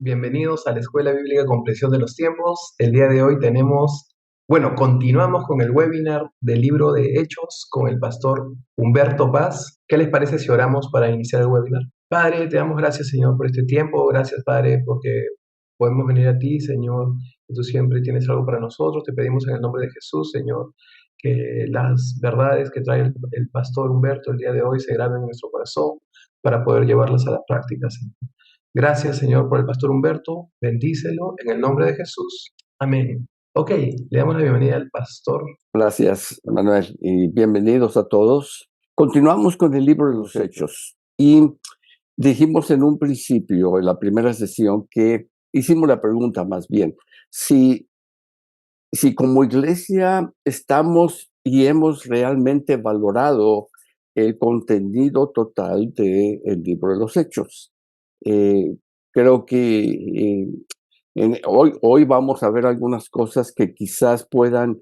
Bienvenidos a la Escuela Bíblica Comprensión de los Tiempos. El día de hoy continuamos con el webinar del libro de Hechos con el pastor Humberto Paz. ¿Qué les parece si oramos para iniciar el webinar? Padre, te damos gracias, Señor, por este tiempo. Gracias, Padre, porque podemos venir a ti, Señor, que tú siempre tienes algo para nosotros. Te pedimos en el nombre de Jesús, Señor, que las verdades que trae el pastor Humberto el día de hoy se graben en nuestro corazón para poder llevarlas a la práctica, Señor. Gracias, Señor, por el pastor Humberto. Bendícelo en el nombre de Jesús. Amén. Ok, le damos la bienvenida al pastor. Gracias, Manuel, y bienvenidos a todos. Continuamos con el libro de los Hechos y dijimos en un principio, en la primera sesión, que hicimos la pregunta más bien, si como iglesia estamos y hemos realmente valorado el contenido total del libro de los Hechos. Creo que hoy vamos a ver algunas cosas que quizás puedan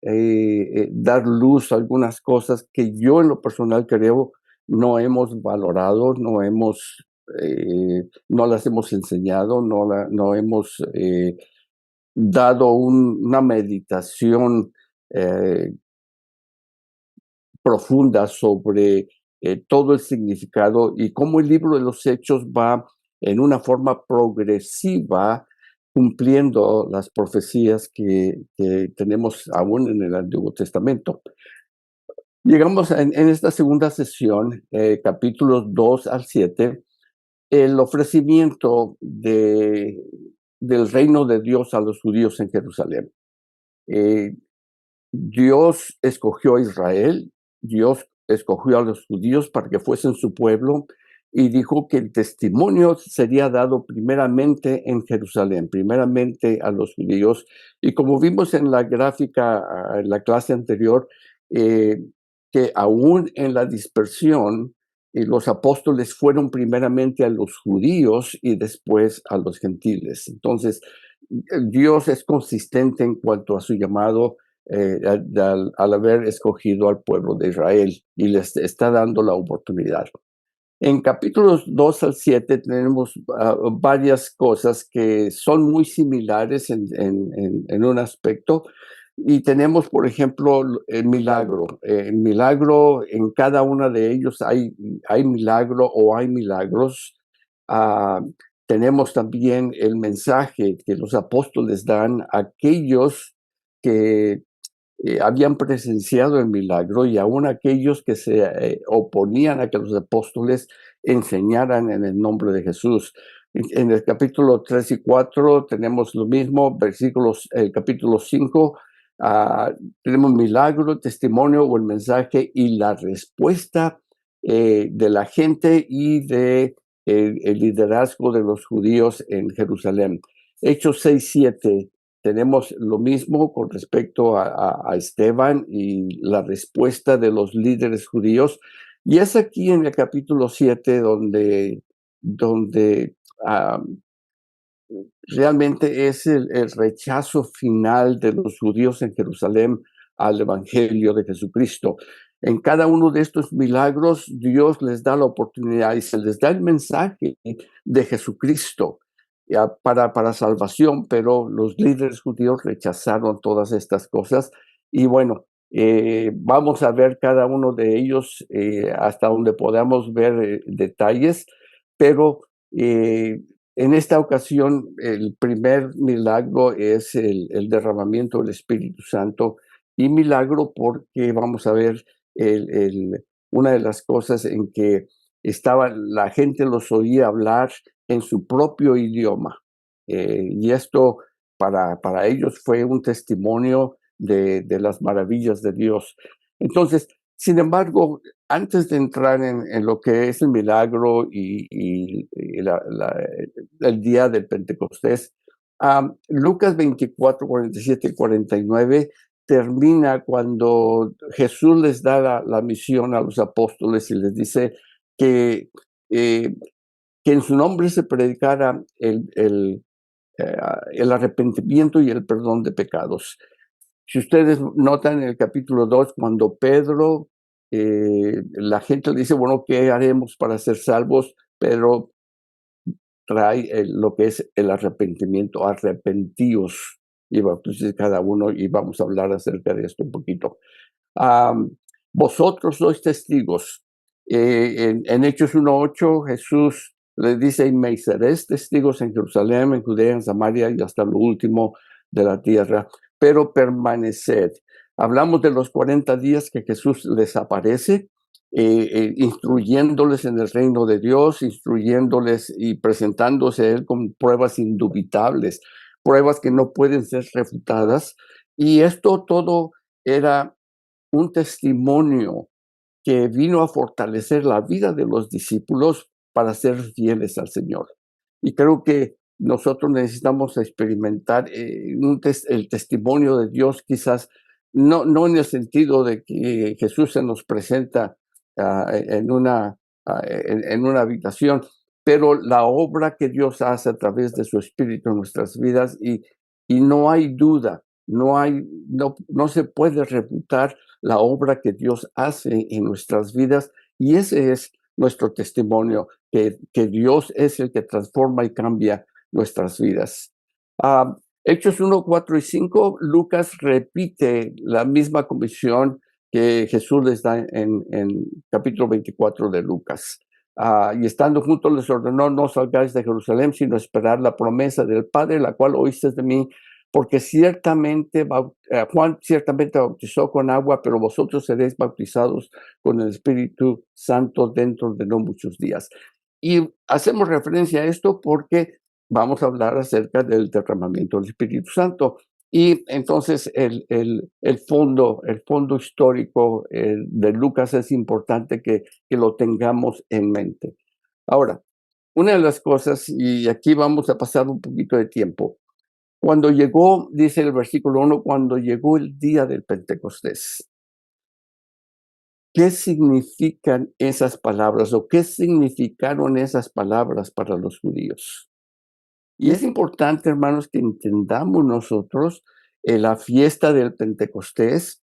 dar luz a algunas cosas que yo en lo personal creo no hemos valorado, no las hemos enseñado, no hemos dado una meditación eh, profunda sobre todo el significado y cómo el libro de los Hechos va en una forma progresiva cumpliendo las profecías que tenemos aún en el Antiguo Testamento. Llegamos en esta segunda sesión, capítulos 2 al 7, el ofrecimiento del reino de Dios a los judíos en Jerusalén. Dios escogió a Israel, Dios escogió a los judíos para que fuesen su pueblo y dijo que el testimonio sería dado primeramente en Jerusalén, primeramente a los judíos. Y como vimos en la gráfica, en la clase anterior, que aún en la dispersión, los apóstoles fueron primeramente a los judíos y después a los gentiles. Entonces, Dios es consistente en cuanto a su llamado al haber escogido al pueblo de Israel y les está dando la oportunidad. En capítulos 2 al 7 tenemos varias cosas que son muy similares en un aspecto. Y tenemos, por ejemplo, el milagro. El milagro, en cada una de ellos hay milagro o hay milagros. Ah, tenemos también el mensaje que los apóstoles dan a aquellos que habían presenciado el milagro y aún aquellos que se oponían a que los apóstoles enseñaran en el nombre de Jesús. En el capítulo 3 y 4 tenemos lo mismo, el capítulo 5, tenemos milagro, testimonio o el mensaje y la respuesta de la gente y de el liderazgo de los judíos en Jerusalén. Hechos 6-7. Tenemos lo mismo con respecto a Esteban y la respuesta de los líderes judíos. Y es aquí en el capítulo 7 donde realmente es el rechazo final de los judíos en Jerusalén al Evangelio de Jesucristo. En cada uno de estos milagros, Dios les da la oportunidad y se les da el mensaje de Jesucristo para salvación, pero los líderes judíos rechazaron todas estas cosas. Y bueno, vamos a ver cada uno de ellos hasta donde podamos ver detalles, pero en esta ocasión el primer milagro es el derramamiento del Espíritu Santo, y milagro porque vamos a ver una de las cosas en que la gente los oía hablar en su propio idioma. Y esto para ellos fue un testimonio de las maravillas de Dios. Entonces, sin embargo, antes de entrar en lo que es el milagro y el día del Pentecostés, Lucas 24, 47 y 49 termina cuando Jesús les da la misión a los apóstoles y les dice que en su nombre se predicara el arrepentimiento y el perdón de pecados. Si ustedes notan en el capítulo 2, cuando Pedro, la gente le dice, bueno, ¿qué haremos para ser salvos? Pero trae lo que es el arrepentimiento. Arrepentíos y bautícese cada uno, y vamos a hablar acerca de esto un poquito. Vosotros sois testigos. En Hechos 1:8 Jesús le dice, y me seréis testigos en Jerusalén, en Judea, en Samaria y hasta lo último de la tierra, pero permaneced. Hablamos de los 40 días que Jesús les aparece, instruyéndoles en el reino de Dios, instruyéndoles y presentándose a Él con pruebas indubitables, pruebas que no pueden ser refutadas. Y esto todo era un testimonio que vino a fortalecer la vida de los discípulos para ser fieles al Señor. Y creo que nosotros necesitamos experimentar el testimonio de Dios, quizás no en el sentido de que Jesús se nos presenta en una habitación, pero la obra que Dios hace a través de su Espíritu en nuestras vidas, y no hay duda, no se puede refutar la obra que Dios hace en nuestras vidas, y ese es nuestro testimonio, que Dios es el que transforma y cambia nuestras vidas. Hechos 1, 4 y 5, Lucas repite la misma comisión que Jesús les da en capítulo 24 de Lucas. Y estando juntos les ordenó, no salgáis de Jerusalén, sino esperar la promesa del Padre, la cual oísteis de mí, porque ciertamente Juan ciertamente bautizó con agua, pero vosotros seréis bautizados con el Espíritu Santo dentro de no muchos días. Y hacemos referencia a esto porque vamos a hablar acerca del derramamiento del Espíritu Santo. Y entonces el fondo histórico de Lucas es importante que lo tengamos en mente. Ahora, una de las cosas, y aquí vamos a pasar un poquito de tiempo, cuando llegó, dice el versículo 1, cuando llegó el día del Pentecostés. ¿Qué significan esas palabras o qué significaron esas palabras para los judíos? Y es importante, hermanos, que entendamos nosotros la fiesta del Pentecostés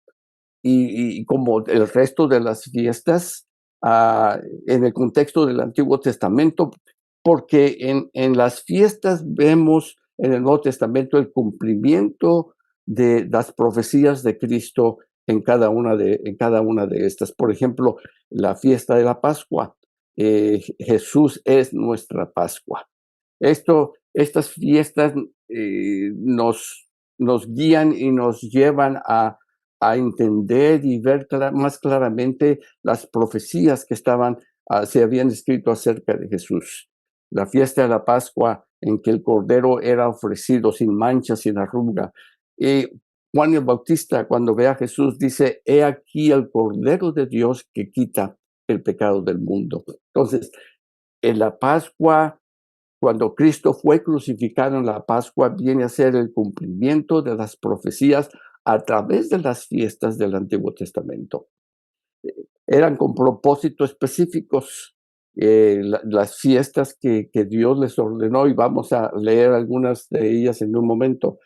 y como el resto de las fiestas en el contexto del Antiguo Testamento, porque en las fiestas vemos en el Nuevo Testamento el cumplimiento de las profecías de Cristo en cada una de estas. Por ejemplo, la fiesta de la Pascua. Jesús es nuestra Pascua. Estas fiestas nos guían y nos llevan a entender y ver más claramente las profecías que se habían escrito acerca de Jesús. La fiesta de la Pascua, en que el Cordero era ofrecido sin mancha, sin arruga. Juan el Bautista, cuando ve a Jesús, dice, he aquí el Cordero de Dios que quita el pecado del mundo. Entonces, en la Pascua, cuando Cristo fue crucificado en la Pascua, viene a ser el cumplimiento de las profecías a través de las fiestas del Antiguo Testamento. Eran con propósitos específicos las fiestas que Dios les ordenó, y vamos a leer algunas de ellas en un momento.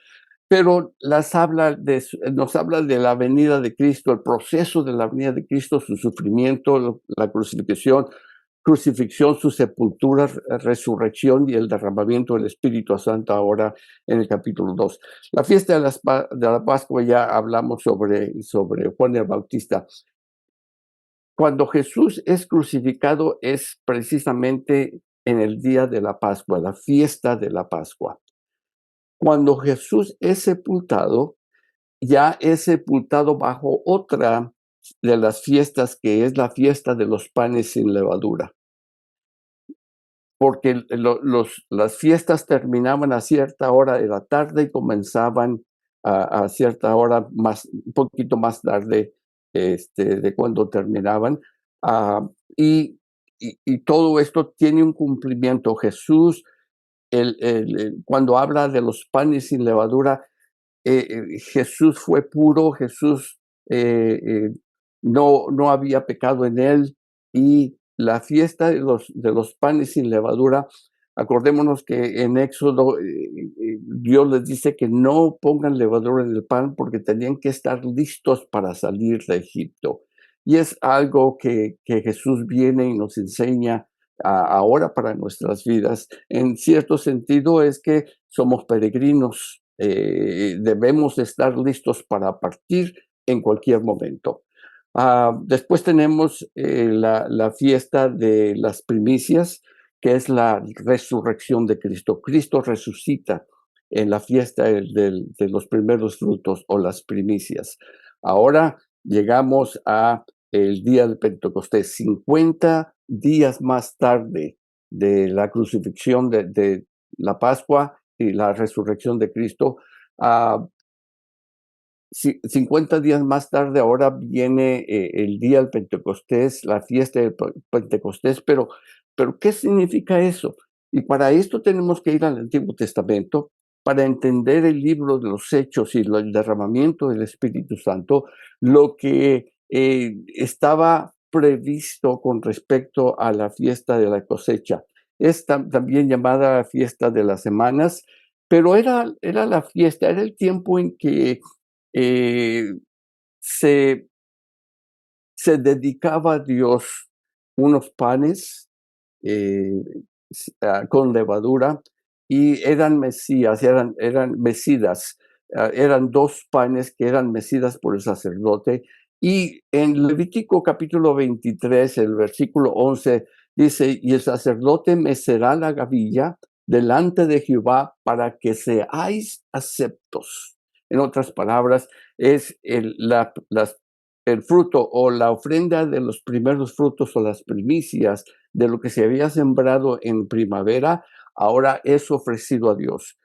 Pero nos habla de la venida de Cristo, el proceso de la venida de Cristo, su sufrimiento, la crucifixión, su sepultura, resurrección y el derramamiento del Espíritu Santo ahora en el capítulo 2. La fiesta de la Pascua, ya hablamos sobre Juan el Bautista. Cuando Jesús es crucificado es precisamente en el día de la Pascua, la fiesta de la Pascua. Cuando Jesús es sepultado, ya es sepultado bajo otra de las fiestas, que es la fiesta de los panes sin levadura. Porque las fiestas terminaban a cierta hora de la tarde y comenzaban a cierta hora un poquito más tarde de cuando terminaban. Y todo esto tiene un cumplimiento. Jesús, cuando habla de los panes sin levadura, Jesús fue puro, Jesús no había pecado en él, y la fiesta de los panes sin levadura, acordémonos que en Éxodo Dios les dice que no pongan levadura en el pan porque tenían que estar listos para salir de Egipto. Y es algo que Jesús viene y nos enseña ahora para nuestras vidas. En cierto sentido es que somos peregrinos, debemos estar listos para partir en cualquier momento. Después tenemos la fiesta de las primicias, que es la resurrección de Cristo. Cristo resucita en la fiesta de los primeros frutos o las primicias. Ahora llegamos a el día de Pentecostés, 50 días más tarde de la crucifixión de la Pascua y la resurrección de Cristo. 50 días más tarde, ahora viene el día del Pentecostés, la fiesta del Pentecostés, pero ¿qué significa eso? Y para esto tenemos que ir al Antiguo Testamento para entender el libro de los Hechos y el derramamiento del Espíritu Santo, lo que estaba previsto con respecto a la fiesta de la cosecha. Es también llamada la fiesta de las semanas, pero era la fiesta, era el tiempo en que eh, se, se dedicaba a Dios unos panes eh, con levadura y eran mesías, eran mesidas, eran dos panes que eran mesidas por el sacerdote. Y en Levítico capítulo 23, el versículo 11, dice, y el sacerdote mecerá la gavilla delante de Jehová para que seáis aceptos. En otras palabras, es el fruto o la ofrenda de los primeros frutos o las primicias de lo que se había sembrado en primavera, ahora es ofrecido a Dios.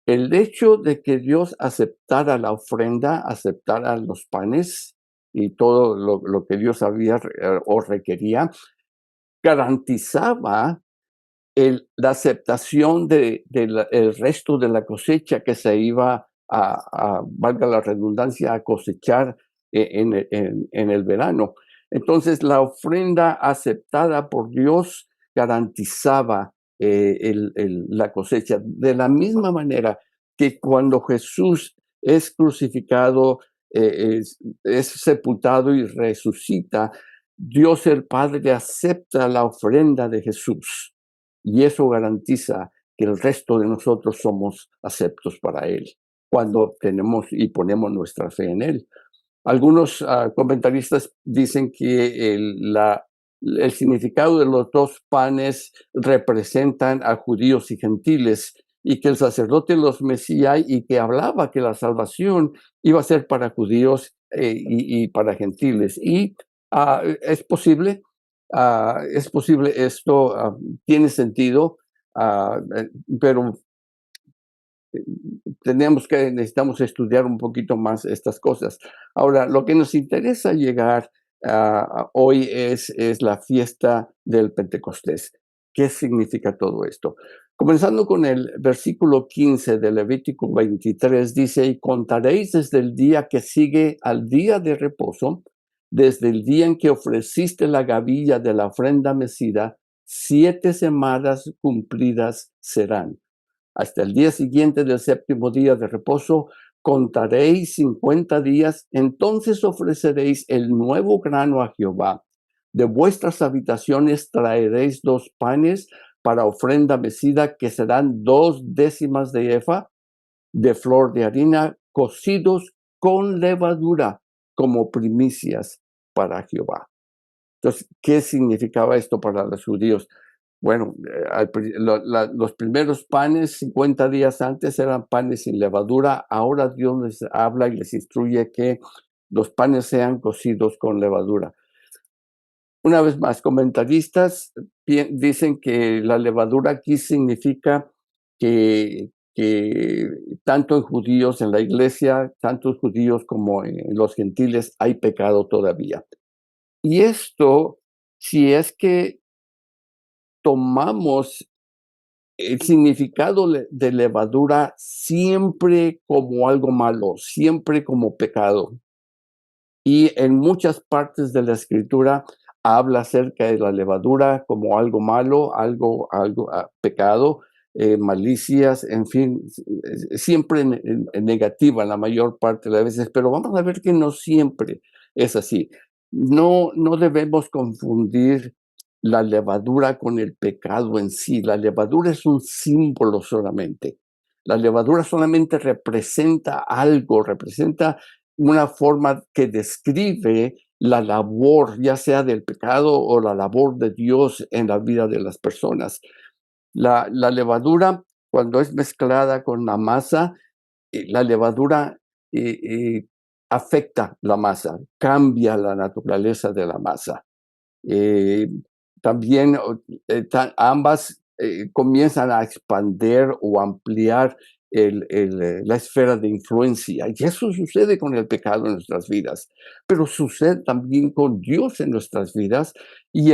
El hecho de que Dios aceptara la ofrenda, aceptara los panes y todo lo que Dios había o requería, garantizaba la aceptación del el resto de la cosecha que se iba valga la redundancia, a cosechar en el verano. Entonces, la ofrenda aceptada por Dios garantizaba la cosecha. De la misma manera que cuando Jesús es crucificado, es sepultado y resucita, Dios el Padre acepta la ofrenda de Jesús y eso garantiza que el resto de nosotros somos aceptos para Él cuando tenemos y ponemos nuestra fe en Él. Algunos comentaristas dicen que el significado de los dos panes representan a judíos y gentiles y que el sacerdote los mesía y que hablaba que la salvación iba a ser para judíos y para gentiles. Y es posible esto, tiene sentido, pero necesitamos estudiar un poquito más estas cosas. Ahora, lo que nos interesa llegar hoy es la fiesta del Pentecostés. ¿Qué significa todo esto? Comenzando con el versículo 15 de Levítico 23, dice, y contaréis desde el día que sigue al día de reposo, desde el día en que ofreciste la gavilla de la ofrenda mecida, 7 semanas cumplidas serán. Hasta el día siguiente del séptimo día de reposo, contaréis 50 días, entonces ofreceréis el nuevo grano a Jehová. De vuestras habitaciones traeréis 2 panes para ofrenda mecida, que serán 2 décimas de efa de flor de harina, cocidos con levadura, como primicias para Jehová. Entonces, ¿qué significaba esto para los judíos? Bueno, los primeros panes 50 días antes eran panes sin levadura. Ahora Dios les habla y les instruye que los panes sean cocidos con levadura. Una vez más, comentaristas dicen que la levadura aquí significa que tanto en judíos, en la iglesia, tanto en judíos como en los gentiles, hay pecado todavía. Y esto, si es que tomamos el significado de levadura siempre como algo malo, siempre como pecado. Y en muchas partes de la escritura habla acerca de la levadura como algo malo, algo pecado, malicias, en fin, siempre en negativa la mayor parte de las veces, pero vamos a ver que no siempre es así. No debemos confundir la levadura con el pecado en sí. La levadura es un símbolo solamente. La levadura solamente representa algo, representa una forma que describe la labor, ya sea del pecado o la labor de Dios en la vida de las personas. La levadura, cuando es mezclada con la masa, la levadura eh, eh, afecta la masa, cambia la naturaleza de la masa. Eh, También ambas comienzan a expandir o ampliar la esfera de influencia. Y eso sucede con el pecado en nuestras vidas, pero sucede también con Dios en nuestras vidas. Y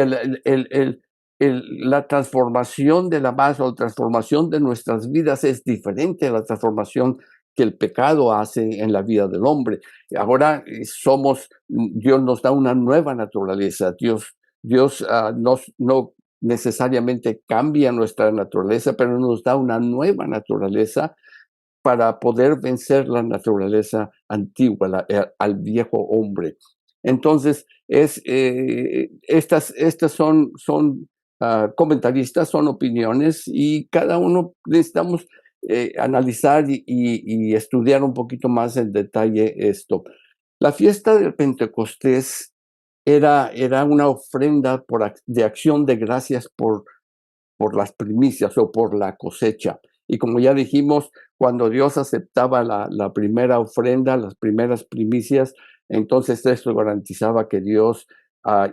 la transformación de la masa o la transformación de nuestras vidas es diferente a la transformación que el pecado hace en la vida del hombre. Ahora Dios nos da una nueva naturaleza. Dios no necesariamente cambia nuestra naturaleza, pero nos da una nueva naturaleza para poder vencer la naturaleza antigua, al viejo hombre. Entonces, estas son comentaristas, son opiniones y cada uno necesitamos analizar y estudiar un poquito más en detalle esto. La fiesta del Pentecostés era una ofrenda de acción de gracias por las primicias o por la cosecha. Y como ya dijimos, cuando Dios aceptaba la primera ofrenda, las primeras primicias, entonces esto garantizaba que Dios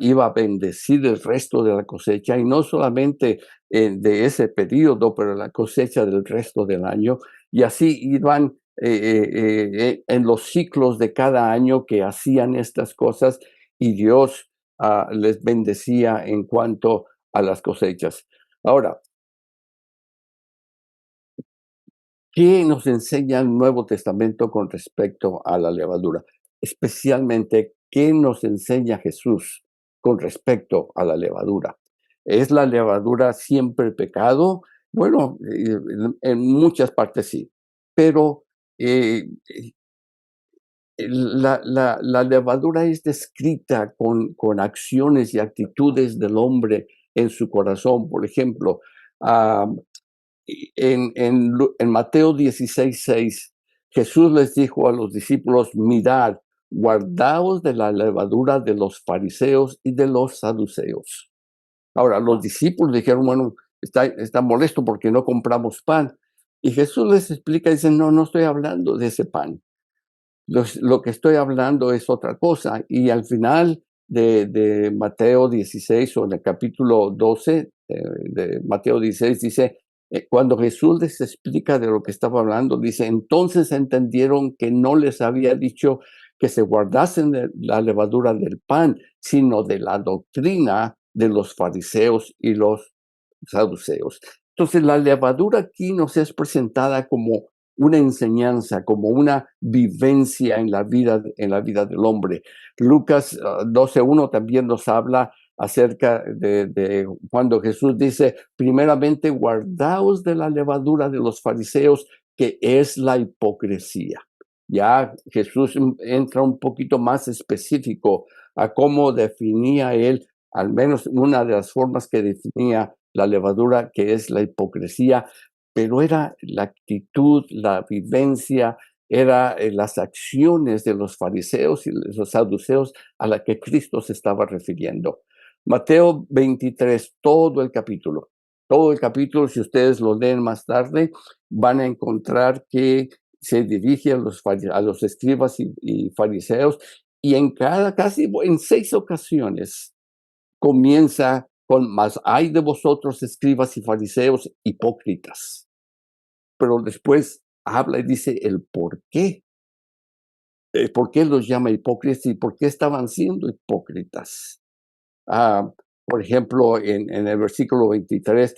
iba a bendecir el resto de la cosecha, y no solamente de ese periodo, pero la cosecha del resto del año. Y así iban en los ciclos de cada año que hacían estas cosas, y Dios les bendecía en cuanto a las cosechas. Ahora, ¿qué nos enseña el Nuevo Testamento con respecto a la levadura? Especialmente, ¿qué nos enseña Jesús con respecto a la levadura? ¿Es la levadura siempre pecado? Bueno, en muchas partes sí, pero eh, la levadura es descrita con acciones y actitudes del hombre en su corazón. Por ejemplo, ah, en Mateo 16:6, Jesús les dijo a los discípulos: mirad, guardaos de la levadura de los fariseos y de los saduceos. Ahora, los discípulos dijeron: bueno, está molesto porque no compramos pan. Y Jesús les explica, dice: no, no estoy hablando de ese pan. Lo que estoy hablando es otra cosa. Y al final de Mateo 16, o en el capítulo 12 de Mateo 16, dice, cuando Jesús les explica de lo que estaba hablando, dice: entonces entendieron que no les había dicho que se guardasen de la levadura del pan, sino de la doctrina de los fariseos y los saduceos. Entonces, la levadura aquí nos es presentada como una enseñanza, como una vivencia en la vida del hombre. Lucas 12:1 también nos habla acerca de cuando Jesús dice: primeramente, guardaos de la levadura de los fariseos, que es la hipocresía. Ya Jesús entra un poquito más específico a cómo definía él, al menos una de las formas que definía la levadura, que es la hipocresía, pero era la actitud, la vivencia, era las acciones de los fariseos y los saduceos a la que Cristo se estaba refiriendo. Mateo 23, todo el capítulo, si ustedes lo leen más tarde, van a encontrar que se dirige a los escribas y fariseos, y casi en 6 ocasiones comienza con: mas hay de vosotros, escribas y fariseos, hipócritas. Pero después habla y dice el por qué los llama hipócritas y por qué estaban siendo hipócritas. Ah, por ejemplo, en el versículo 23,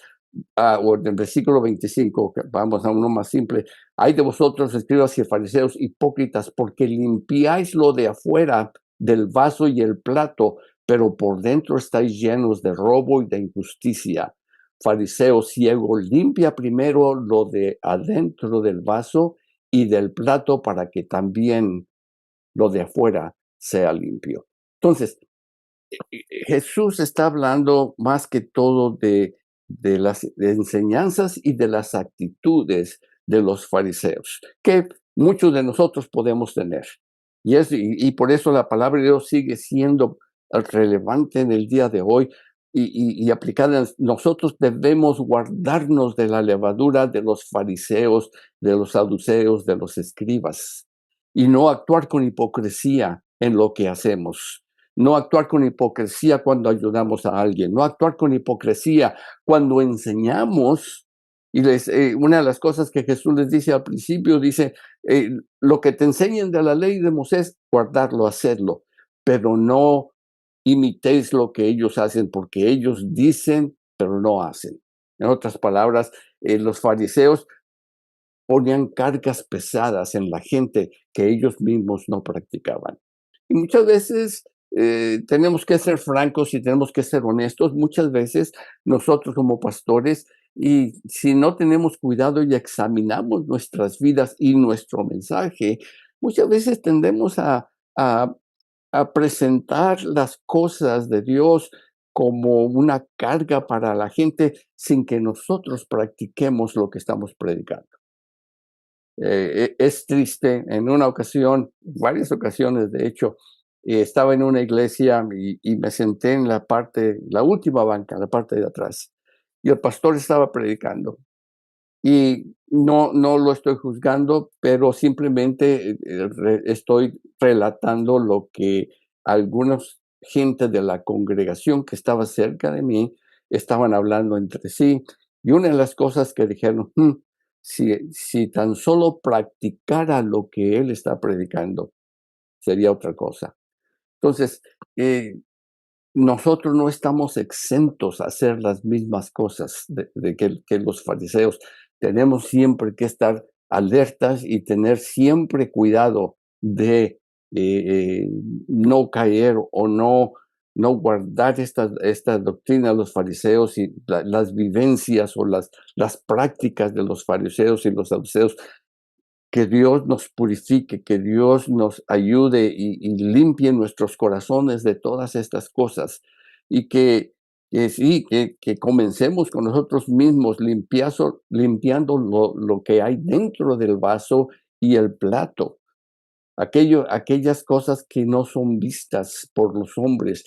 o en el versículo 25, vamos a uno más simple: hay de vosotros, escribas y fariseos, hipócritas, porque limpiáis lo de afuera del vaso y el plato, pero por dentro estáis llenos de robo y de injusticia. Fariseo ciego, limpia primero lo de adentro del vaso y del plato, para que también lo de afuera sea limpio. Entonces, Jesús está hablando más que todo de las enseñanzas y de las actitudes de los fariseos, que muchos de nosotros podemos tener. Y por eso la palabra de Dios sigue siendo relevante en el día de hoy y aplicada. Nosotros debemos guardarnos de la levadura de los fariseos, de los saduceos, de los escribas, y no actuar con hipocresía en lo que hacemos. No actuar con hipocresía cuando ayudamos a alguien, no actuar con hipocresía cuando enseñamos. Y una de las cosas que Jesús les dice al principio, dice, lo que te enseñen de la ley de Moisés, guardarlo, hacerlo, pero no imitéis lo que ellos hacen, porque ellos dicen, pero no hacen. En otras palabras, los fariseos ponían cargas pesadas en la gente que ellos mismos no practicaban. Y muchas veces tenemos que ser francos y tenemos que ser honestos. Muchas veces nosotros como pastores, y si no tenemos cuidado y examinamos nuestras vidas y nuestro mensaje, muchas veces tendemos a, a presentar las cosas de Dios como una carga para la gente sin que nosotros practiquemos lo que estamos predicando. Es triste, en una ocasión, varias ocasiones de hecho, estaba en una iglesia y me senté en la última banca, la parte de atrás, y el pastor estaba predicando. Y no lo estoy juzgando, pero simplemente estoy relatando lo que algunos gente de la congregación que estaba cerca de mí estaban hablando entre sí. Y una de las cosas que dijeron, si tan solo practicara lo que él está predicando, sería otra cosa. Entonces, nosotros no estamos exentos a hacer las mismas cosas que los fariseos. Tenemos siempre que estar alertas y tener siempre cuidado de no caer o no guardar esta doctrina de los fariseos y las vivencias o las prácticas de los fariseos y los saduceos. Que Dios nos purifique, que Dios nos ayude y limpie nuestros corazones de todas estas cosas. Y que comencemos con nosotros mismos limpiando lo que hay dentro del vaso y el plato. Aquellas cosas que no son vistas por los hombres,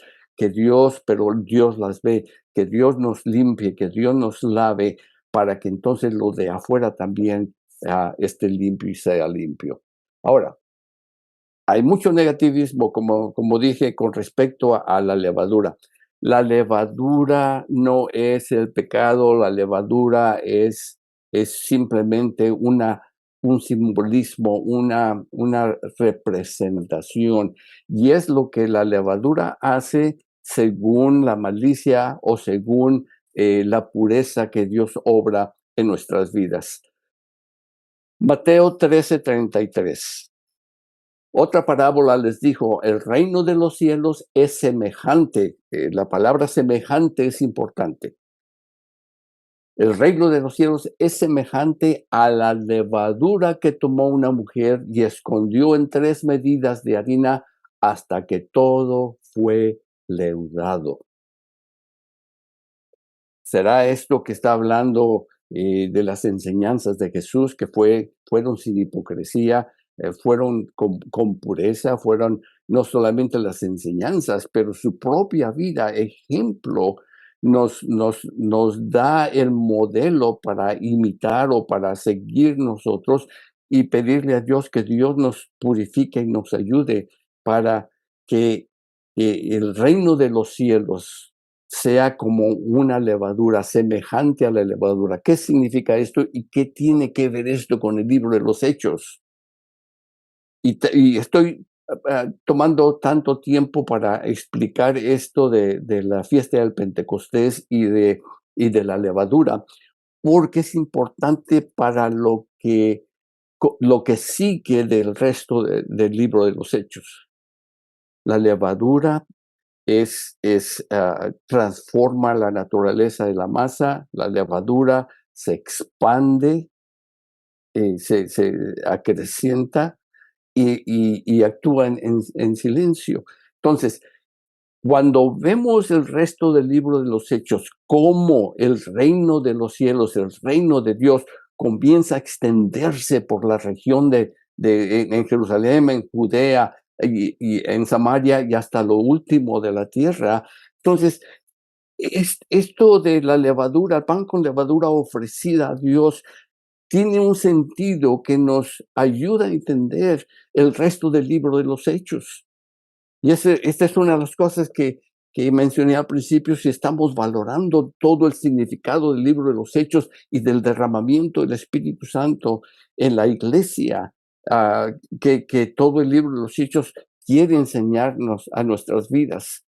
pero Dios las ve, que Dios nos limpie, que Dios nos lave, para que entonces lo de afuera también esté limpio y sea limpio. Ahora, hay mucho negativismo, como dije, con respecto a la levadura. La levadura no es el pecado, la levadura es simplemente un simbolismo, una representación, y es lo que la levadura hace según la malicia o según la pureza que Dios obra en nuestras vidas. Mateo 13:33. Otra parábola les dijo, el reino de los cielos es semejante, la palabra semejante es importante. El reino de los cielos es semejante a la levadura que tomó una mujer y escondió en 3 medidas de harina hasta que todo fue leudado. ¿Será esto que está hablando de las enseñanzas de Jesús, que fueron sin hipocresía, fueron con pureza, fueron no solamente las enseñanzas, pero su propia vida, ejemplo, nos da el modelo para imitar o para seguir nosotros y pedirle a Dios que Dios nos purifique y nos ayude para que el reino de los cielos sea como una levadura, semejante a la levadura. ¿Qué significa esto y qué tiene que ver esto con el libro de los Hechos? Y estoy tomando tanto tiempo para explicar esto de la fiesta del Pentecostés y de la levadura, porque es importante para lo que sigue del resto del libro de los Hechos. La levadura transforma la naturaleza de la masa, la levadura se expande, se acrecienta y actúa en silencio. Entonces, Cuando vemos el resto del libro de los Hechos, cómo el reino de los cielos, el reino de Dios, comienza a extenderse por la región en Jerusalén, en Judea y en Samaria y hasta lo último de la tierra. Entonces, esto de la levadura, el pan con levadura ofrecida a Dios, tiene un sentido que nos ayuda a entender el resto del libro de los Hechos. Y esta es una de las cosas que mencioné al principio. Si estamos valorando todo el significado del libro de los Hechos y del derramamiento del Espíritu Santo en la iglesia, ah, que todo el libro de los Hechos quiere enseñarnos a nuestras vidas.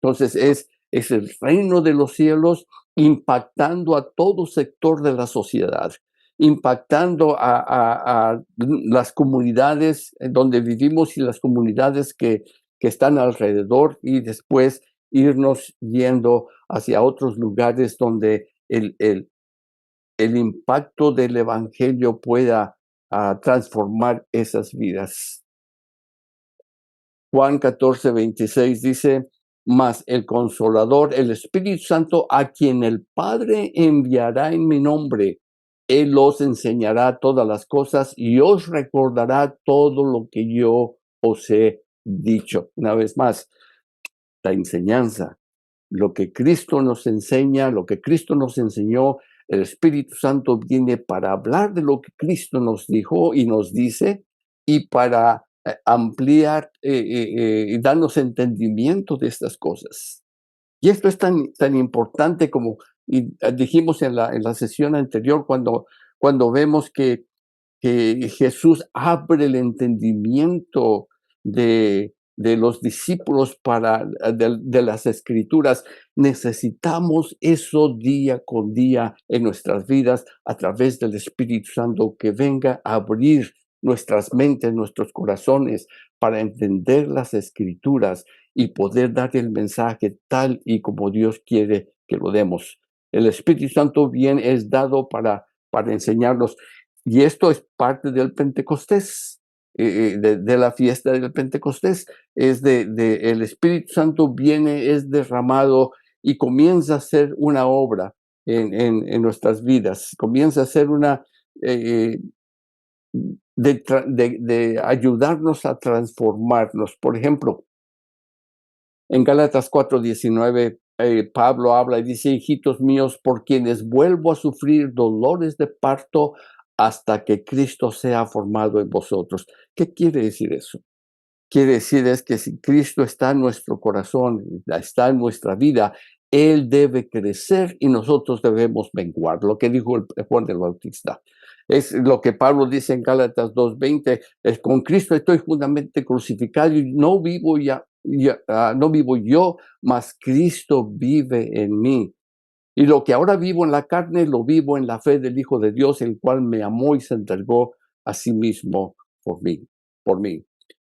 Entonces es el reino de los cielos impactando a todo sector de la sociedad, impactando a las comunidades en donde vivimos y las comunidades que están alrededor, y después irnos yendo hacia otros lugares donde el impacto del evangelio pueda transformar esas vidas. Juan 14:26 dice: mas el Consolador, el Espíritu Santo, a quien el Padre enviará en mi nombre, Él os enseñará todas las cosas y os recordará todo lo que yo os he dicho. Una vez más, la enseñanza, lo que Cristo nos enseña, lo que Cristo nos enseñó, el Espíritu Santo viene para hablar de lo que Cristo nos dijo y nos dice, y para ampliar y darnos entendimiento de estas cosas. Y esto es tan importante como dijimos en la sesión anterior, cuando vemos que Jesús abre el entendimiento de los discípulos de las escrituras. Necesitamos eso día con día en nuestras vidas a través del Espíritu Santo, que venga a abrir nuestras mentes, nuestros corazones, para entender las escrituras y poder dar el mensaje tal y como Dios quiere que lo demos. El Espíritu Santo bien es dado para enseñarnos. Y esto es parte del Pentecostés, de la fiesta del Pentecostés. El Espíritu Santo viene, es derramado y comienza a ser una obra en nuestras vidas. Comienza a ser una, de ayudarnos a transformarnos. Por ejemplo, en Gálatas 4:19, Pablo habla y dice: hijitos míos, por quienes vuelvo a sufrir dolores de parto hasta que Cristo sea formado en vosotros. ¿Qué quiere decir eso? Quiere decir es que si Cristo está en nuestro corazón, está en nuestra vida, Él debe crecer y nosotros debemos menguar, lo que dijo Juan el Bautista. Es lo que Pablo dice en Gálatas 2:20, es: con Cristo estoy juntamente crucificado y no vivo no vivo yo, mas Cristo vive en mí. Y lo que ahora vivo en la carne, lo vivo en la fe del Hijo de Dios, el cual me amó y se entregó a sí mismo por mí.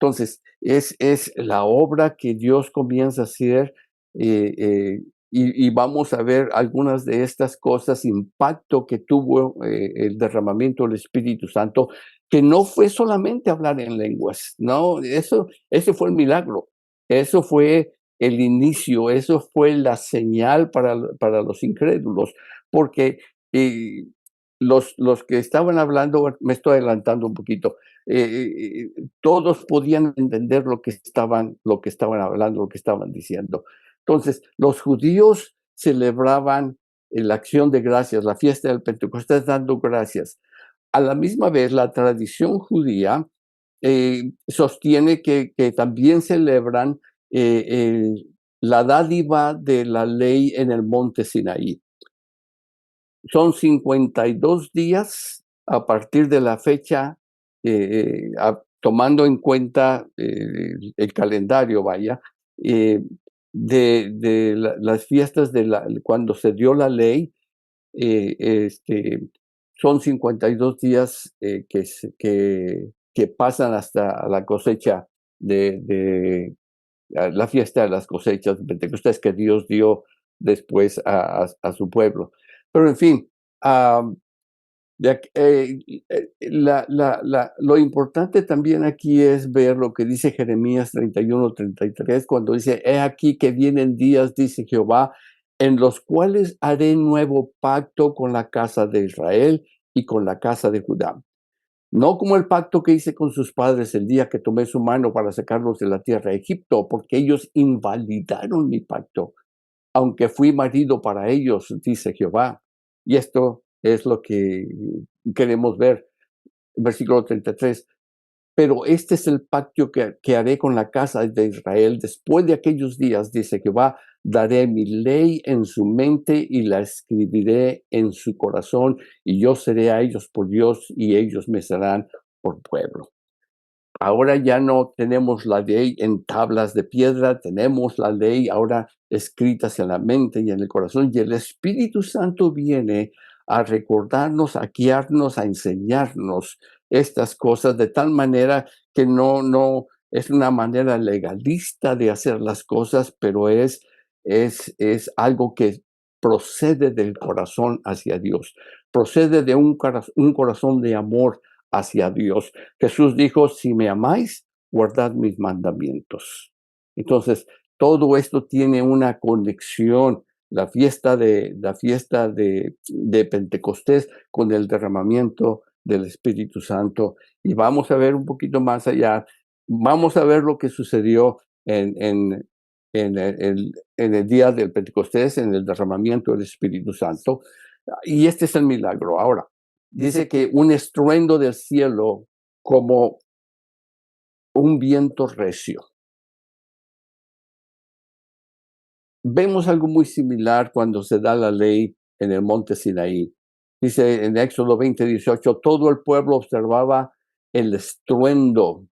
Entonces, es la obra que Dios comienza a hacer, y vamos a ver algunas de estas cosas, impacto que tuvo el derramamiento del Espíritu Santo, que no fue solamente hablar en lenguas, no, eso fue el milagro, eso fue el inicio, eso fue la señal para los incrédulos, porque los que estaban hablando, me estoy adelantando un poquito, todos podían entender lo que estaban hablando, lo que estaban diciendo. Entonces, los judíos celebraban la acción de gracias, la fiesta del Pentecostés, dando gracias. A la misma vez, la tradición judía sostiene que también celebran la dádiva de la ley en el monte Sinaí. Son 52 días a partir de la fecha, tomando en cuenta el calendario, vaya, de las fiestas cuando se dio la ley. Son 52 días que pasan hasta la cosecha la fiesta de las cosechas de Pentecostés, que Dios dio después a su pueblo. Pero en fin, Lo importante también aquí es ver lo que dice Jeremías 31:33, cuando dice, he aquí que vienen días, dice Jehová, en los cuales haré nuevo pacto con la casa de Israel y con la casa de Judá. No como el pacto que hice con sus padres el día que tomé su mano para sacarlos de la tierra de Egipto, porque ellos invalidaron mi pacto, aunque fui marido para ellos, dice Jehová. Y esto es lo que queremos ver. Versículo 33. Pero este es el pacto que haré con la casa de Israel después de aquellos días, dice Jehová, daré mi ley en su mente y la escribiré en su corazón, y yo seré a ellos por Dios y ellos me serán por pueblo. Ahora ya no tenemos la ley en tablas de piedra, tenemos la ley ahora escritas en la mente y en el corazón, y el Espíritu Santo viene a recordarnos, a guiarnos, a enseñarnos estas cosas de tal manera que no es una manera legalista de hacer las cosas, pero es algo que procede del corazón hacia Dios, procede de un corazón de amor hacia Dios. Jesús dijo, si me amáis, guardad mis mandamientos. Entonces, todo esto tiene una conexión, la fiesta de Pentecostés con el derramamiento del Espíritu Santo. Y vamos a ver un poquito más allá, vamos a ver lo que sucedió en el día del Pentecostés, en el derramamiento del Espíritu Santo. Y este es el milagro. Ahora, dice que un estruendo del cielo como un viento recio. Vemos algo muy similar cuando se da la ley en el monte Sinaí. Dice en Éxodo 20:18, todo el pueblo observaba el estruendo,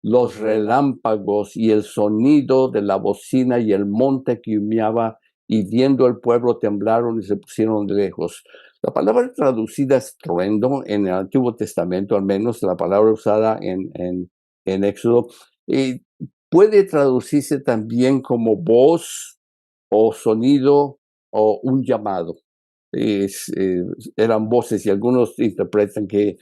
los relámpagos y el sonido de la bocina y el monte que humeaba, y viendo el pueblo temblaron y se pusieron lejos. La palabra traducida estruendo en el Antiguo Testamento, al menos la palabra usada en Éxodo, puede traducirse también como voz o sonido o un llamado. Eran voces y algunos interpretan que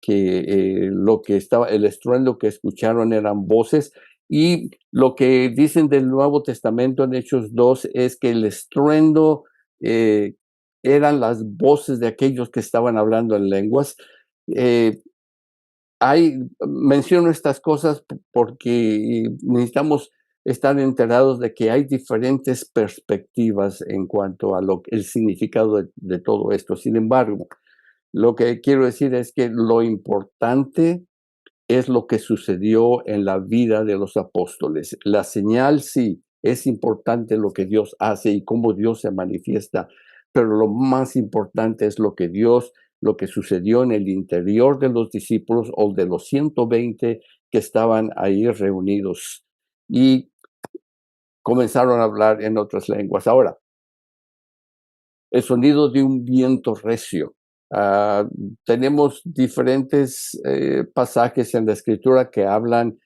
lo que estaba, el estruendo que escucharon eran voces, y lo que dicen del Nuevo Testamento en Hechos 2 es que el estruendo eran las voces de aquellos que estaban hablando en lenguas. Eh, Menciono estas cosas porque necesitamos estar enterados de que hay diferentes perspectivas en cuanto a el significado de todo esto. Sin embargo, lo que quiero decir es que lo importante es lo que sucedió en la vida de los apóstoles. La señal sí, es importante lo que Dios hace y cómo Dios se manifiesta, pero lo más importante es lo que sucedió en el interior de los discípulos o de los 120 que estaban ahí reunidos y comenzaron a hablar en otras lenguas. Ahora, el sonido de un viento recio. Tenemos diferentes pasajes en la escritura que hablan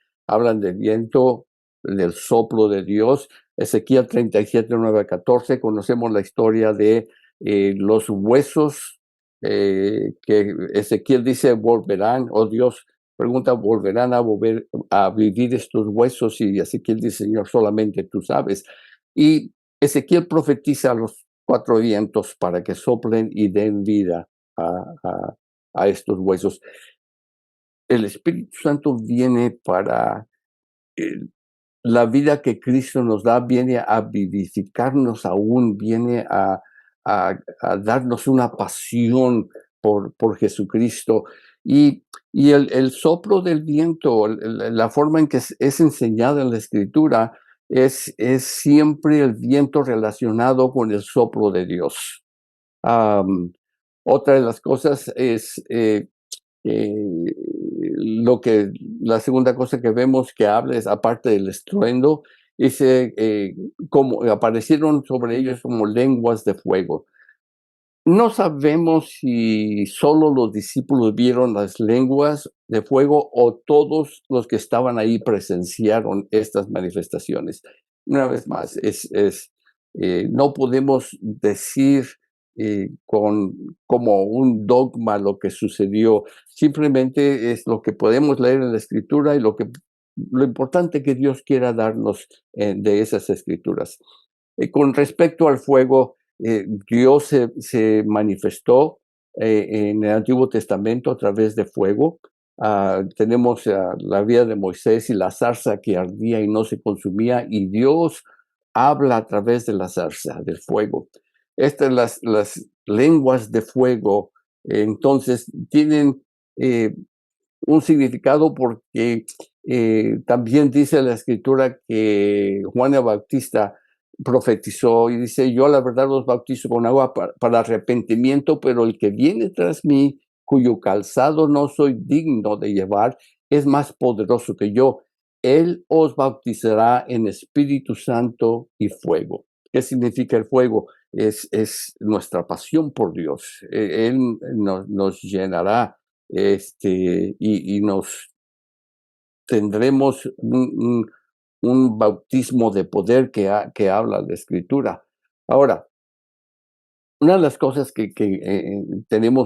del viento, del soplo de Dios. Ezequiel 37, 9 a 14, conocemos la historia de los huesos que Ezequiel dice volverán, o Dios pregunta, ¿volverán a volver a vivir estos huesos? Y Ezequiel dice, Señor, solamente tú sabes. Y Ezequiel profetiza a los 4 vientos para que soplen y den vida a estos huesos. El Espíritu Santo viene para la vida que Cristo nos da, viene a vivificarnos aún, viene a darnos una pasión por Jesucristo. Y el soplo del viento, la forma en que es enseñada en la Escritura, es siempre el viento relacionado con el soplo de Dios. Otra de las cosas es lo que la segunda cosa que vemos que habla es, aparte del estruendo, dice como aparecieron sobre ellos como lenguas de fuego. No sabemos si solo los discípulos vieron las lenguas de fuego o todos los que estaban ahí presenciaron estas manifestaciones. Una vez más, no podemos decir como un dogma lo que sucedió. Simplemente es lo que podemos leer en la Escritura y lo importante que Dios quiera darnos de esas Escrituras. Con respecto al fuego, Dios se manifestó en el Antiguo Testamento a través de fuego. Tenemos la vida de Moisés y la zarza que ardía y no se consumía, y Dios habla a través de la zarza, del fuego. Las lenguas de fuego, entonces, tienen un significado porque también dice la Escritura que Juan el Bautista profetizó y dice: yo la verdad los bautizo con agua para arrepentimiento, pero el que viene tras mí, cuyo calzado no soy digno de llevar, es más poderoso que yo. Él os bautizará en Espíritu Santo y fuego. ¿Qué significa el fuego? Es nuestra pasión por Dios. Él nos llenará, y nos tendremos un bautismo de poder que habla la Escritura. Ahora, una de las cosas que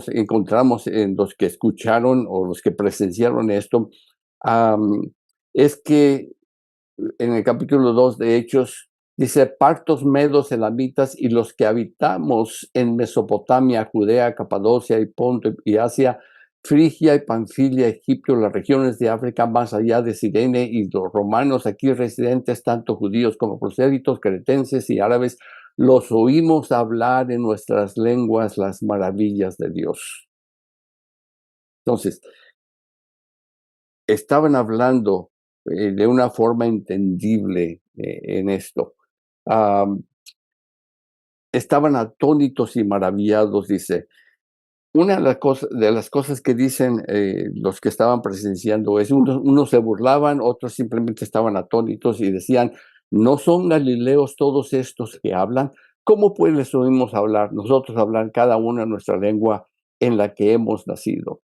encontramos en los que escucharon o los que presenciaron esto, es que en el capítulo 2 de Hechos, dice: partos, medos, elamitas y los que habitamos en Mesopotamia, Judea, Capadocia y Ponto y Asia, Frigia y Panfilia, Egipto, las regiones de África más allá de Cirene, y los romanos aquí residentes, tanto judíos como prosélitos, cretenses y árabes, los oímos hablar en nuestras lenguas las maravillas de Dios. Entonces, estaban hablando de una forma entendible en esto. Estaban atónitos y maravillados, dice. Una de las cosas que dicen los que estaban presenciando es: unos se burlaban, otros simplemente estaban atónitos y decían: ¿no son galileos todos estos que hablan? ¿Cómo pues les oímos hablar, nosotros hablar cada uno en nuestra lengua en la que hemos nacido?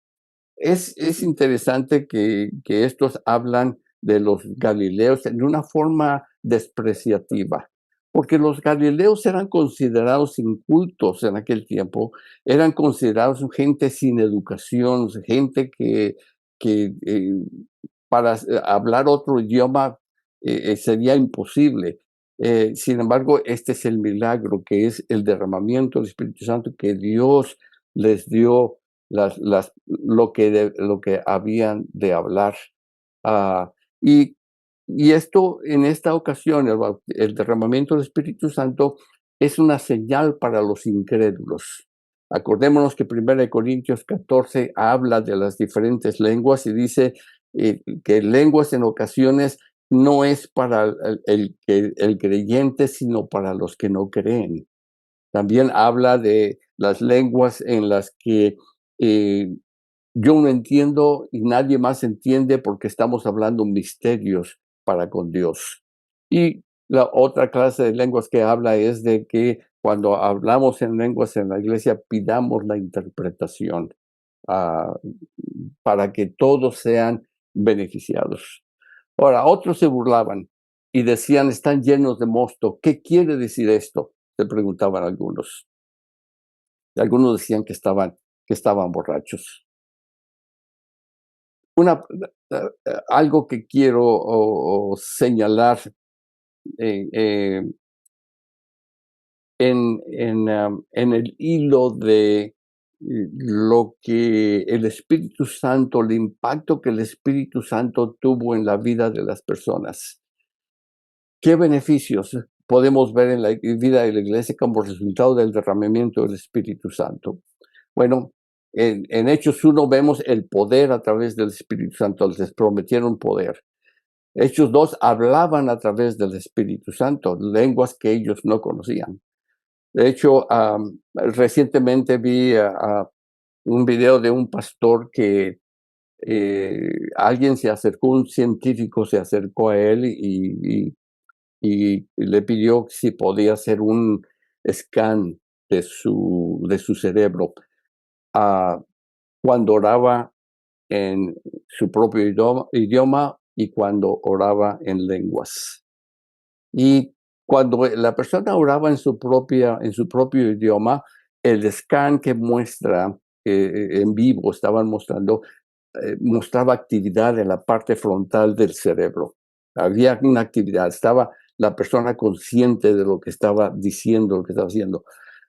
Es interesante que estos hablan de los galileos de una forma despreciativa, porque los galileos eran considerados incultos en aquel tiempo, eran considerados gente sin educación, gente que para hablar otro idioma sería imposible. Sin embargo, este es el milagro, que es el derramamiento del Espíritu Santo que Dios les dio lo que habían de hablar. Ah, y, y esto, en esta ocasión, el derramamiento del Espíritu Santo es una señal para los incrédulos. Acordémonos que 1 Corintios 14 habla de las diferentes lenguas y dice que lenguas en ocasiones no es para el creyente, sino para los que no creen. También habla de las lenguas en las que yo no entiendo y nadie más entiende, porque estamos hablando misterios para con Dios. Y la otra clase de lenguas que habla es de que cuando hablamos en lenguas en la iglesia, pidamos la interpretación ah, para que todos sean beneficiados. Ahora, otros se burlaban y decían: están llenos de mosto. ¿Qué quiere decir esto?, se preguntaban algunos. Y algunos decían que estaban borrachos. Algo que quiero señalar eh, en el hilo de lo que el Espíritu Santo, el impacto que el Espíritu Santo tuvo en la vida de las personas. ¿Qué beneficios podemos ver en la vida de la iglesia como resultado del derramamiento del Espíritu Santo? Bueno, en Hechos 1 vemos el poder a través del Espíritu Santo, les prometieron poder. Hechos 2 hablaban a través del Espíritu Santo, lenguas que ellos no conocían. De hecho, recientemente vi un video de un pastor que alguien se acercó, un científico se acercó a él y le pidió si podía hacer un scan de su cerebro cuando oraba en su propio idioma y cuando oraba en lenguas. Y cuando la persona oraba en su propio idioma, el scan que muestra en vivo, estaban mostrando, mostraba actividad en la parte frontal del cerebro. Había una actividad, estaba la persona consciente de lo que estaba diciendo, lo que estaba haciendo.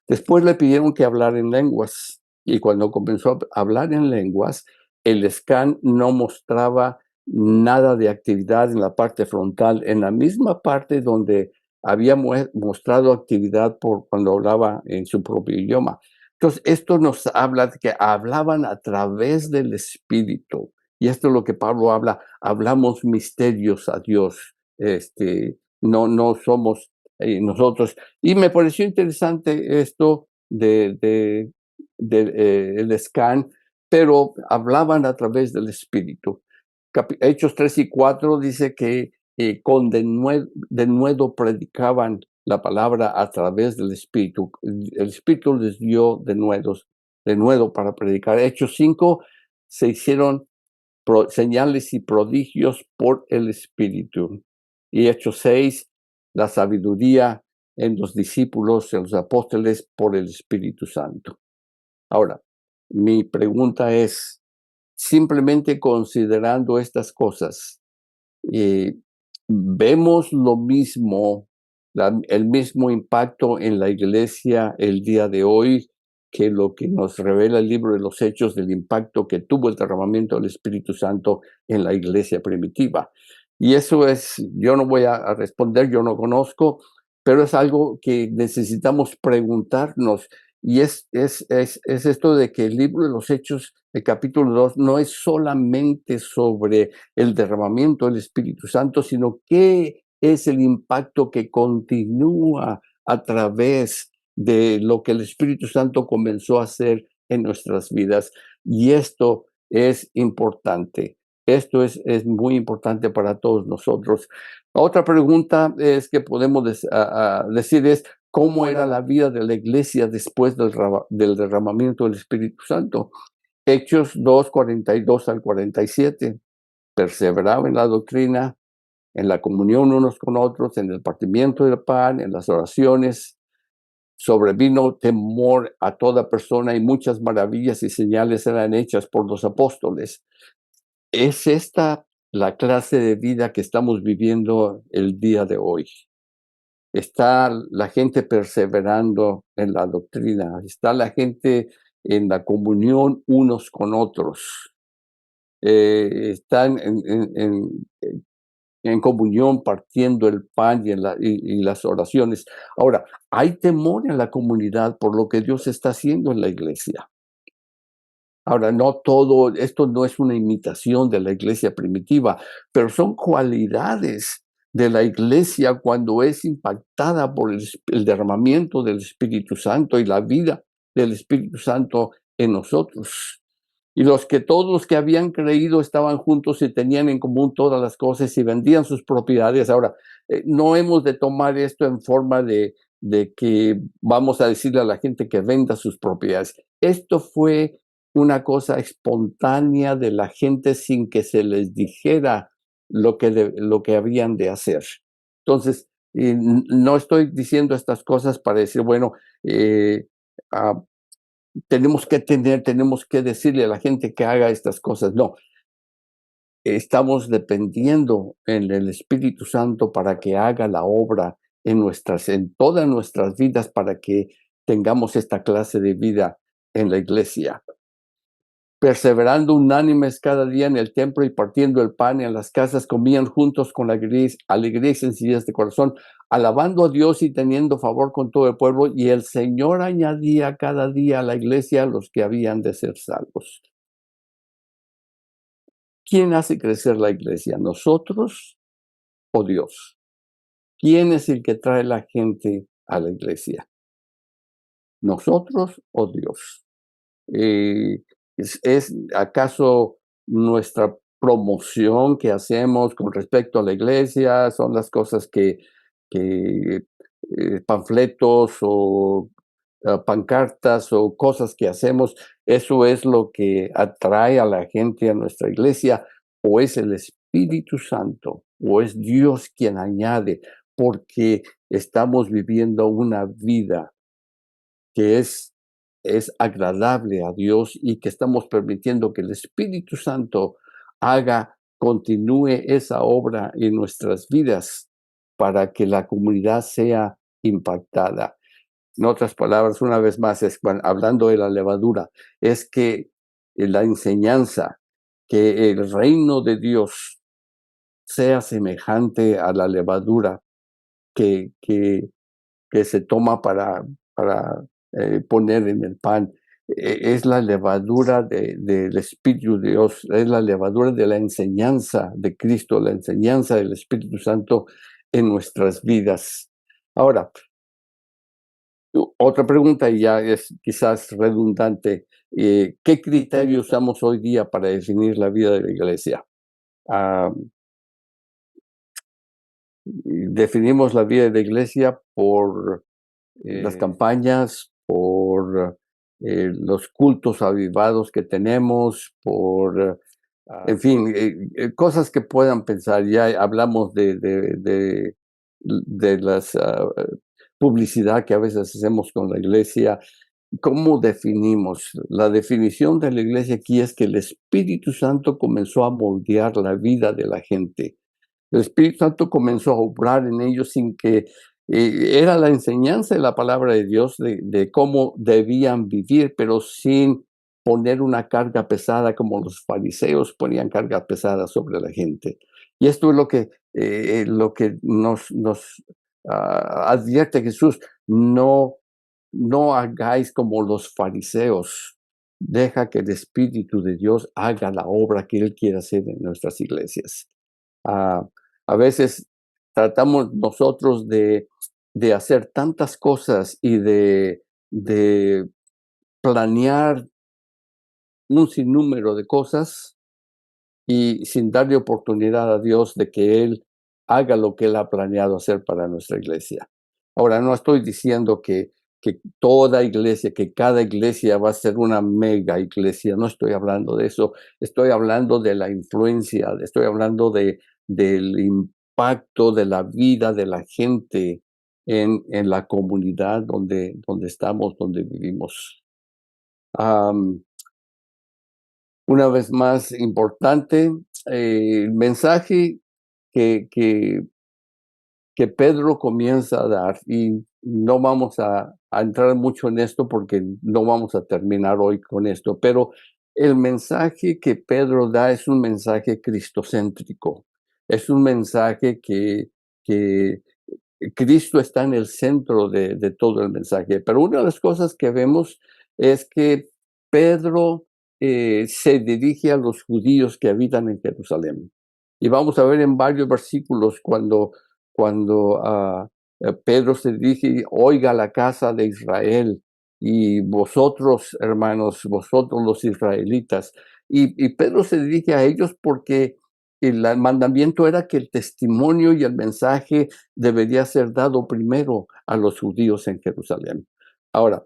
Después le pidieron que hablara en lenguas y cuando comenzó a hablar en lenguas, el scan no mostraba nada de actividad en la parte frontal, en la misma parte donde había mostrado actividad por cuando hablaba en su propio idioma. Entonces, esto nos habla de que hablaban a través del Espíritu. Y esto es lo que Pablo habla, hablamos misterios a Dios. No somos nosotros. Y me pareció interesante esto el scan, pero hablaban a través del Espíritu. Hechos 3 y 4 dice que con denuedo predicaban la palabra a través del Espíritu. El Espíritu les dio denuedo para predicar. Hechos 5 se hicieron señales y prodigios por el Espíritu. Y Hechos 6, la sabiduría en los discípulos, en los apóstoles, por el Espíritu Santo. Ahora, mi pregunta es, simplemente considerando estas cosas, vemos lo mismo, el mismo impacto en la iglesia el día de hoy que lo que nos revela el libro de los Hechos del impacto que tuvo el derramamiento del Espíritu Santo en la iglesia primitiva. Y eso es, yo no voy a responder, yo no conozco, pero es algo que necesitamos preguntarnos. Y es esto de que el libro de los Hechos, el capítulo 2, no es solamente sobre el derramamiento del Espíritu Santo, sino qué es el impacto que continúa a través de lo que el Espíritu Santo comenzó a hacer en nuestras vidas. Y esto es importante. Esto es muy importante para todos nosotros. Otra pregunta es que podemos decir es, ¿cómo era la vida de la iglesia después del derramamiento del Espíritu Santo? Hechos 2, 42 al 47. Perseveraba en la doctrina, en la comunión unos con otros, en el partimiento del pan, en las oraciones. Sobrevino temor a toda persona y muchas maravillas y señales eran hechas por los apóstoles. ¿Es esta la clase de vida que estamos viviendo el día de hoy? ¿Está la gente perseverando en la doctrina? ¿Está la gente en la comunión unos con otros? ¿Están en comunión partiendo el pan y las oraciones? Ahora, hay temor en la comunidad por lo que Dios está haciendo en la iglesia. Ahora, no todo, esto no es una imitación de la iglesia primitiva, pero son cualidades de la iglesia cuando es impactada por el derramamiento del Espíritu Santo y la vida del Espíritu Santo en nosotros. Y todos los que habían creído estaban juntos y tenían en común todas las cosas y vendían sus propiedades. Ahora, no hemos de tomar esto en forma de que vamos a decirle a la gente que venda sus propiedades. Esto fue una cosa espontánea de la gente sin que se les dijera lo que habían de hacer. Entonces, no estoy diciendo estas cosas para decir, bueno, ah, tenemos que decirle a la gente que haga estas cosas. No, estamos dependiendo en el Espíritu Santo para que haga la obra en todas nuestras vidas, para que tengamos esta clase de vida en la iglesia. Perseverando unánimes cada día en el templo y partiendo el pan en las casas, comían juntos con alegría y sencillez de corazón, alabando a Dios y teniendo favor con todo el pueblo, y el Señor añadía cada día a la iglesia a los que habían de ser salvos. ¿Quién hace crecer la iglesia? ¿Nosotros o Dios? ¿Quién es el que trae la gente a la iglesia? ¿Nosotros o Dios? ¿Es acaso nuestra promoción que hacemos con respecto a la iglesia? ¿Son las cosas que panfletos o pancartas o cosas que hacemos? ¿Eso es lo que atrae a la gente a nuestra iglesia? ¿O es el Espíritu Santo? ¿O es Dios quien añade? Porque estamos viviendo una vida que es es agradable a Dios y que estamos permitiendo que el Espíritu Santo continúe esa obra en nuestras vidas para que la comunidad sea impactada. En otras palabras, una vez más, hablando de la levadura, es que la enseñanza, que el reino de Dios sea semejante a la levadura que, que, que se toma para poner en el pan. Es la levadura del Espíritu de Dios, es la levadura de la enseñanza de Cristo, la enseñanza del Espíritu Santo en nuestras vidas. Ahora, otra pregunta, y ya es quizás redundante, ¿qué criterio usamos hoy día para definir la vida de la iglesia? Ah, definimos la vida de la iglesia por las campañas, por los cultos avivados que tenemos, por, en fin, cosas que puedan pensar. Ya hablamos de las publicidad que a veces hacemos con la iglesia. ¿Cómo definimos? La definición de la iglesia aquí es que el Espíritu Santo comenzó a moldear la vida de la gente. El Espíritu Santo comenzó a obrar en ellos sin que era la enseñanza de la palabra de Dios de cómo debían vivir, pero sin poner una carga pesada como los fariseos ponían carga pesada sobre la gente. Y esto es lo que nos advierte Jesús. No hagáis como los fariseos. Deja que el Espíritu de Dios haga la obra que Él quiere hacer en nuestras iglesias. Ah, a veces tratamos nosotros de hacer tantas cosas y de planear un sinnúmero de cosas y sin darle oportunidad a Dios de que Él haga lo que Él ha planeado hacer para nuestra iglesia. Ahora, no estoy diciendo que toda iglesia, que cada iglesia va a ser una mega iglesia, no estoy hablando de eso, estoy hablando de la influencia, estoy hablando del impacto de la vida de la gente en la comunidad donde estamos, donde vivimos. Una vez más importante, el mensaje que, que, que Pedro comienza a dar, y no vamos a entrar mucho en esto porque no vamos a terminar hoy con esto, pero el mensaje que Pedro da es un mensaje cristocéntrico, es un mensaje que Cristo está en el centro de todo el mensaje. Pero una de las cosas que vemos es que Pedro se dirige a los judíos que habitan en Jerusalén. Y vamos a ver en varios versículos cuando Pedro se dirige, oiga la casa de Israel y vosotros, hermanos, vosotros los israelitas. Y Pedro se dirige a ellos porque el mandamiento era que el testimonio y el mensaje debería ser dado primero a los judíos en Jerusalén. Ahora,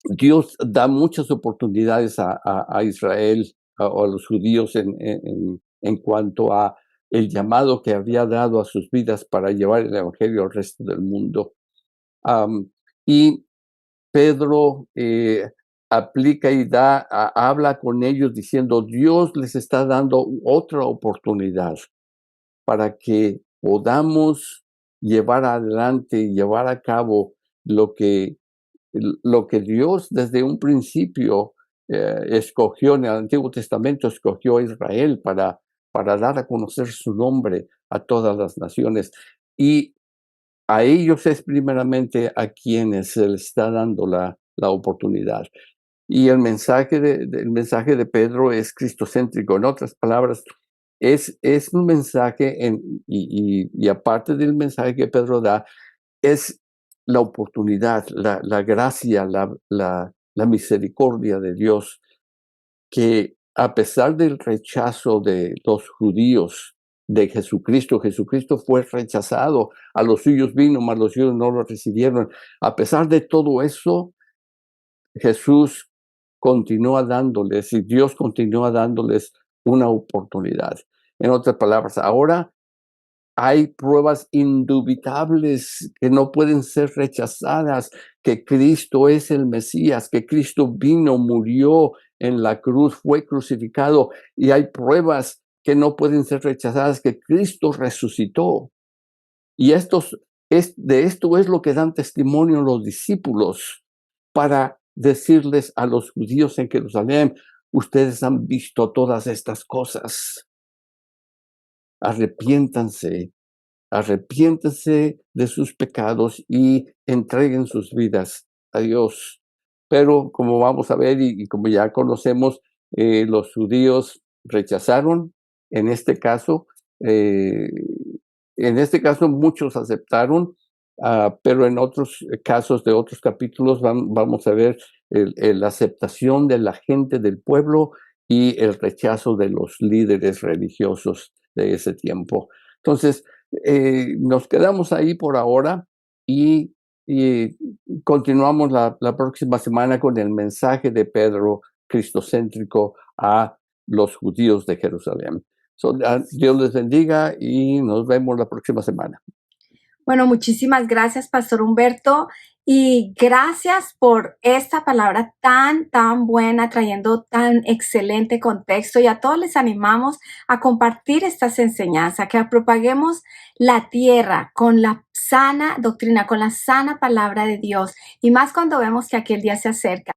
Dios da muchas oportunidades a Israel o a los judíos en cuanto a el llamado que había dado a sus vidas para llevar el evangelio al resto del mundo. Y Pedro aplica y habla con ellos diciendo, Dios les está dando otra oportunidad para que podamos llevar adelante y llevar a cabo lo que, lo que Dios desde un principio escogió en el Antiguo Testamento, escogió a Israel para dar a conocer su nombre a todas las naciones. Y a ellos es primeramente a quienes se les está dando la oportunidad. Y el mensaje el mensaje de Pedro es cristocéntrico. En otras palabras, es un mensaje, y aparte del mensaje que Pedro da, es la oportunidad, la gracia, la misericordia de Dios, que a pesar del rechazo de los judíos de Jesucristo, Jesucristo fue rechazado, a los suyos vino, mas los suyos no lo recibieron. A pesar de todo eso, Jesús continúa dándoles y Dios continúa dándoles una oportunidad. En otras palabras, ahora hay pruebas indubitables que no pueden ser rechazadas, que Cristo es el Mesías, que Cristo vino, murió en la cruz, fue crucificado, y hay pruebas que no pueden ser rechazadas, que Cristo resucitó. Y de esto es lo que dan testimonio los discípulos para decirles a los judíos en Jerusalén: ustedes han visto todas estas cosas, arrepiéntanse, arrepiéntanse de sus pecados y entreguen sus vidas a Dios. Pero como vamos a ver y como ya conocemos, los judíos rechazaron. En este caso, eh, muchos aceptaron, pero en otros casos de otros capítulos vamos a ver la aceptación de la gente del pueblo y el rechazo de los líderes religiosos de ese tiempo. Entonces, nos quedamos ahí por ahora y continuamos la próxima semana con el mensaje de Pedro cristocéntrico a los judíos de Jerusalén. Dios les bendiga y nos vemos la próxima semana. Bueno, muchísimas gracias, Pastor Humberto, y gracias por esta palabra tan buena, trayendo tan excelente contexto. Y a todos les animamos a compartir estas enseñanzas, que propaguemos la tierra con la sana doctrina, con la sana palabra de Dios, y más cuando vemos que aquel día se acerca.